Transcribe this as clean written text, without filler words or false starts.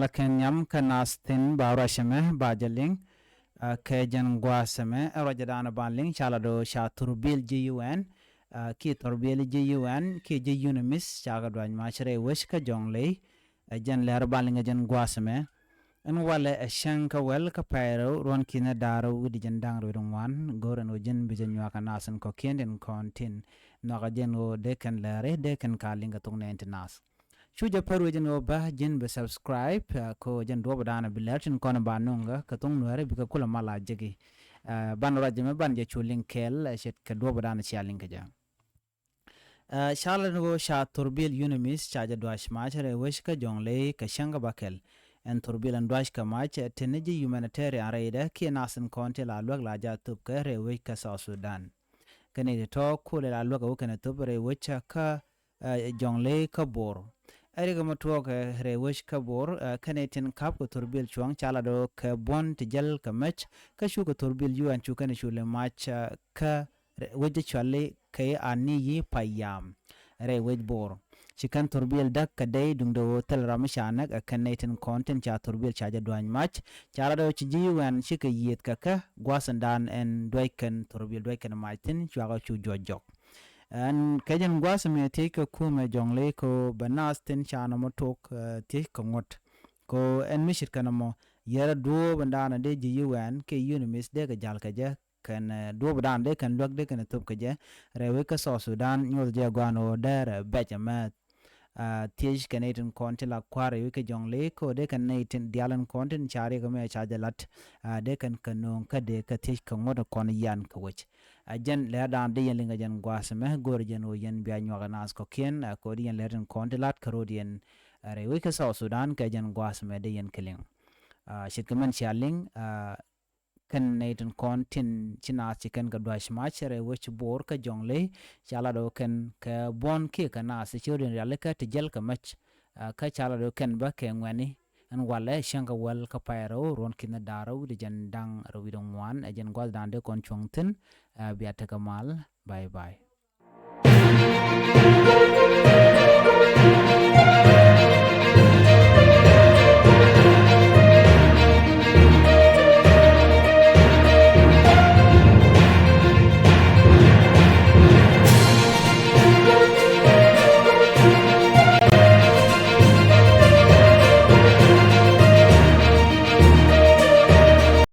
chala kenyam kanastin barashame bajaling ke jan guasame rajadana banling chala do sha thurbil GUN ki thurbil GUN ki UNMISS chaga dwan machre wish ka jonglei jan läär banling jan guasame en wale shanka wel ka pairo ron kina daro widi jan dang wan goran o jan bijan nyaka nasan ko kenden kontin no jen o deken läär deken kalinga tungne internas Chuja paru jen ba jen be subscribe ko jen do badana bilatin kona banunga katung nuer bika kula mala jegi ban rajame ban je chulin kel shet ka do badana chialin ka ja shala no sha thurbil UNMISS chaja dwash machere wish ka jonglei ka shanga bakel en thurbil and dwash ka mach teneji humanitarian raida ki nasan konte la lwag la ja tup ka re wish ka South Sudan kane to kule la lwag o kana tup re wish ka jonglei ka bor Eriga matuok re wish ka bor kanetin kap ko thurbil chuang chala do ka bon tijal ka mech ka shu ko thurbil yuan chu kan shule mach ka wajja chale kay ani yi payam re wej bor chikan thurbil dak ka day dung do tel ramshanak kanetin content cha thurbil cha jadwan mach chala do chi yuan shika yet ka gwasandan en doiken thurbil doiken maitin chwa chu jojok and kajan gwasame take a kume jonglei ko banas tin chana motok take ngot ko en mishit kanamo yara do bandana de GUN ke UNMISS de ga jal kaja kan do bandana de kan lok de kan top kaja rewe ka South Sudan nyol je gwano der bejama tiej Canadian content la kware wike jonglei ko de kan natin dialan content chari ko me chajalat de kan kanong ka de ka tiej ka ngot kon yan ka wich jen le dan de yen linga jen gwasame gor jen o yen biya nyoga nas ko ken ko yen le ren kontilat karodian re wike South Sudan ka jen gwasame de yen killing shitkaman shaling kan natin kontin china chicken ka dwash match re wich bor ka jonglei chala do ken ka bon ke kana se chodin realika tijel ka match ka chala do ken ba ke ngwani an wala shanga wel ka pairo ron kina daro de jan dang rawidong wan jen gwal dande kon chongtin biata kamal bye bye